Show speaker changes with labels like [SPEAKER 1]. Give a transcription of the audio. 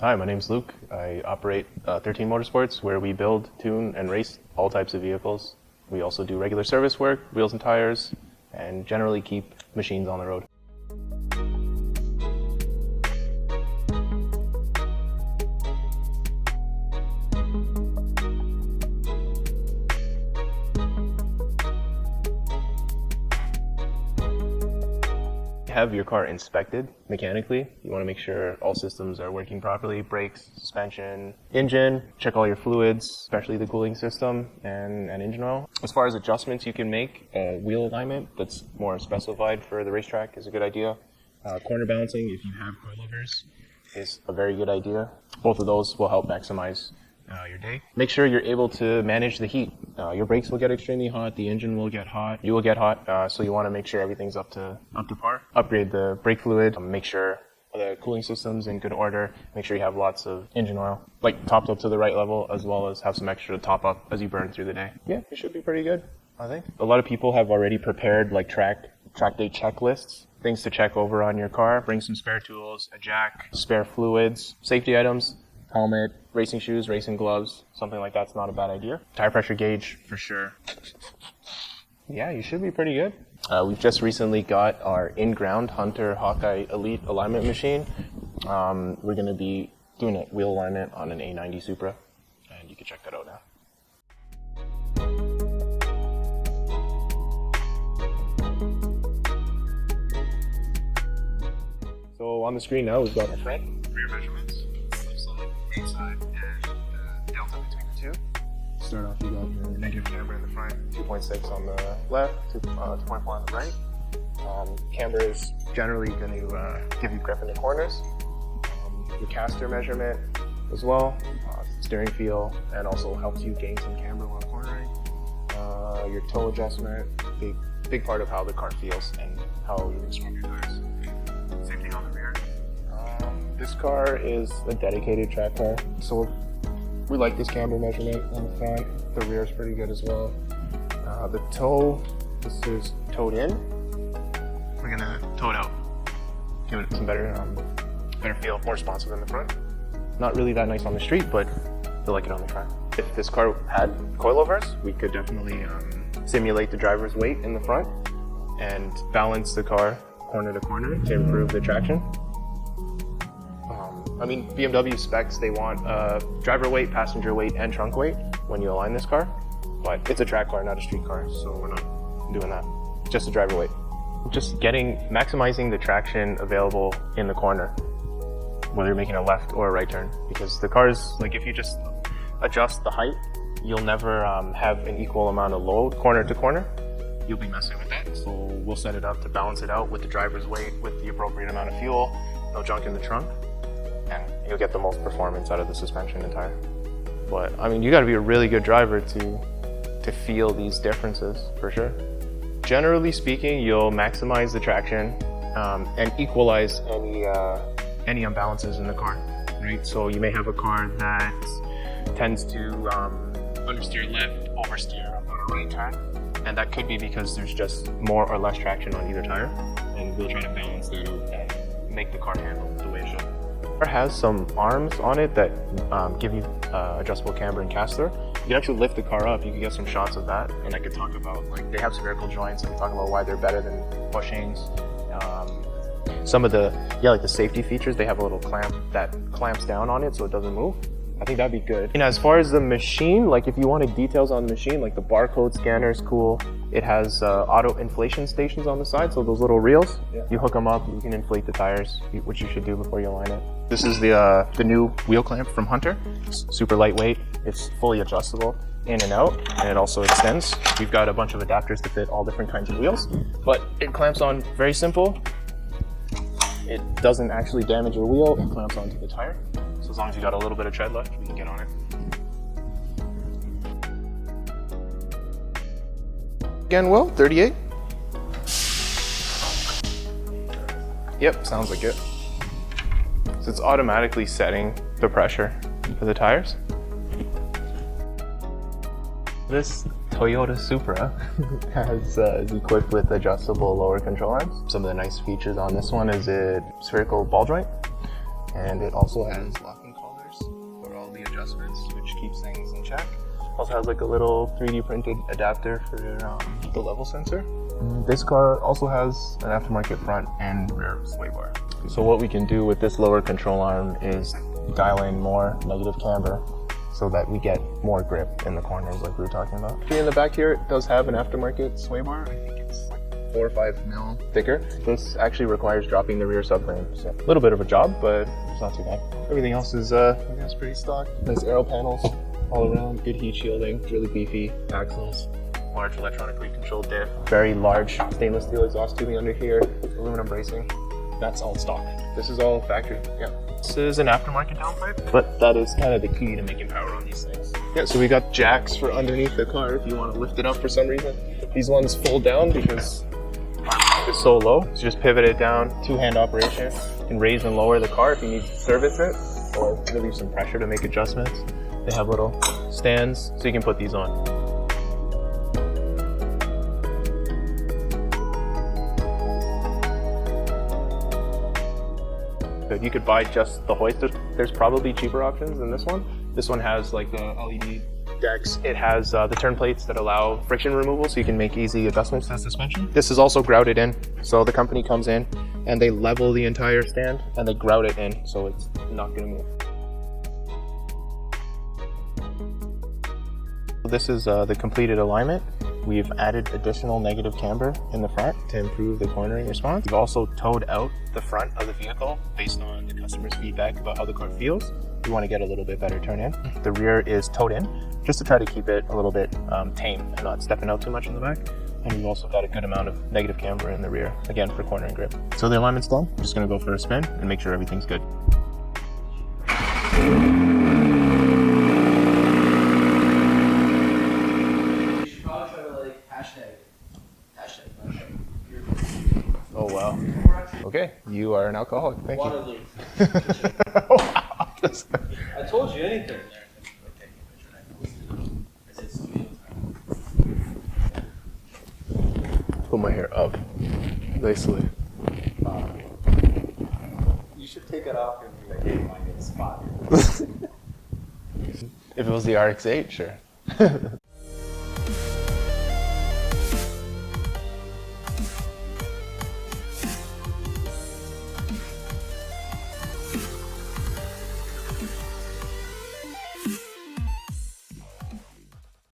[SPEAKER 1] Hi, my name's Luke. I operate 13 Motorsports, where we build, tune, and race all types of vehicles. We also do regular service work, wheels and tires, and generally keep machines on the road. Have your car inspected mechanically. You want to make sure all systems are working properly, brakes, suspension, engine, check all your fluids, especially the cooling system and engine oil. As far as adjustments you can make, wheel alignment that's more specified for the racetrack is a good idea. Corner balancing, if you have coilovers, is a very good idea. Both of those will help maximize your day. Make sure you're able to manage the heat. Your brakes will get extremely hot, the engine will get hot, you will get hot, so you want to make sure everything's up to par. Upgrade the brake fluid, make sure the cooling system's in good order, make sure you have lots of engine oil, like topped up to the right level, as well as have some extra to top up as you burn through the day. Yeah, it should be pretty good, I think. A lot of people have already prepared like track day checklists, things to check over on your car. Bring some spare tools, a jack, spare fluids, safety items, helmet, racing shoes, racing gloves, something like that's not a bad idea. Tire pressure gauge for sure. Yeah, you should be pretty good. We've just recently got our in-ground Hunter Hawkeye Elite alignment machine. We're going to be doing a wheel alignment on an A90 Supra, and you can check that out now. So on the screen now, we've got our front, rear measurements, left side, and delta between the two. Start off, you got your negative camber in the front, 2.6 on the left, 2.4 on the right. Camber is generally going to give you grip in the corners. Your caster measurement as well, steering feel, and also helps you gain some camber while cornering. Your toe adjustment, big part of how the car feels and how you scrub your tires. Same thing on the rear. This car is a dedicated track car, so we like this camber measurement on the front. The rear is pretty good as well. The toe, this is towed in. We're gonna tow it out, give it some better feel, more responsive in the front. Not really that nice on the street, but I like it on the track. If this car had coilovers, we could definitely simulate the driver's weight in the front and balance the car corner to corner to improve the traction. I mean, BMW specs, they want driver weight, passenger weight, and trunk weight when you align this car, but it's a track car, not a street car, so we're not doing that. Just a driver weight. Just maximizing the traction available in the corner, whether you're making a left or a right turn, because the cars, like if you just adjust the height, you'll never have an equal amount of load corner to corner. You'll be messing with that, so we'll set it up to balance it out with the driver's weight, with the appropriate amount of fuel, no junk in the trunk, and you'll get the most performance out of the suspension and tire. But I mean, you got to be a really good driver to feel these differences for sure. Generally speaking, you'll maximize the traction and equalize any imbalances in the car, right? So you may have a car that tends to understeer left, oversteer on a right turn, and that could be because there's just more or less traction on either tire, and we'll try to balance that out and make the car handle the way it should. It has some arms on it that give you adjustable camber and caster. You can actually lift the car up, you can get some shots of that, and I could talk about, like, they have spherical joints, I can talk about why they're better than bushings. Some of the, like the safety features, they have a little clamp that clamps down on it so it doesn't move. I think that'd be good. And as far as the machine, like if you wanted details on the machine, like the barcode scanner is cool. It has auto inflation stations on the side, so those little reels, you hook them up, you can inflate the tires, which you should do before you align it. This is the new wheel clamp from Hunter. It's super lightweight, it's fully adjustable in and out, and it also extends. We've got a bunch of adapters to fit all different kinds of wheels, but it clamps on very simple. It doesn't actually damage your wheel, it clamps onto the tire. So as long as you got a little bit of tread left, we can get on it. Again, Will, 38. Yep, sounds like it. So it's automatically setting the pressure for the tires. This Toyota Supra is equipped with adjustable lower control arms. Some of the nice features on this one is spherical ball joint, and it also has locking jack. Also has like a little 3D printed adapter for the level sensor. This car also has an aftermarket front and rear sway bar. So what we can do with this lower control arm is dial in more negative camber so that we get more grip in the corners like we were talking about. In the back here, it does have an aftermarket sway bar. I think it's 4 or 5 mil thicker. This actually requires dropping the rear subframe. So a little bit of a job, but it's not too bad. Everything else is I guess pretty stock. Nice aero panels all around, good heat shielding, really beefy axles, large electronically controlled diff, very large stainless steel exhaust tubing under here, aluminum bracing. That's all stock. This is all factory, yeah. This is an aftermarket downpipe, but that is kind of the key to making power on these things. Yeah, so we got jacks for underneath the car if you want to lift it up for some reason. These ones fold down because it's so low. So just pivot it down, 2-hand operation. You can raise and lower the car if you need to service it or relieve some pressure to make adjustments. They have little stands, so you can put these on. You could buy just the hoist. There's probably cheaper options than this one. This one has like the LED decks. It has the turn plates that allow friction removal, so you can make easy adjustments to the suspension. This is also grouted in, so the company comes in and they level the entire stand and they grout it in, so it's not going to move. This is the completed alignment. We've added additional negative camber in the front to improve the cornering response. We've also towed out the front of the vehicle based on the customer's feedback about how the car feels. We want to get a little bit better turn in. The rear is towed in just to try to keep it a little bit tame and not stepping out too much in the back. And we've also got a good amount of negative camber in the rear, again, for cornering grip. So the alignment's done. I'm just going to go for a spin and make sure everything's good. Oh wow. Okay, you are an alcoholic. Thank you. Wow.
[SPEAKER 2] I told you anything there.
[SPEAKER 1] Put my hair up nicely.
[SPEAKER 2] You should take it off and be like, hey, find a spot.
[SPEAKER 1] If it was the RX-8, sure.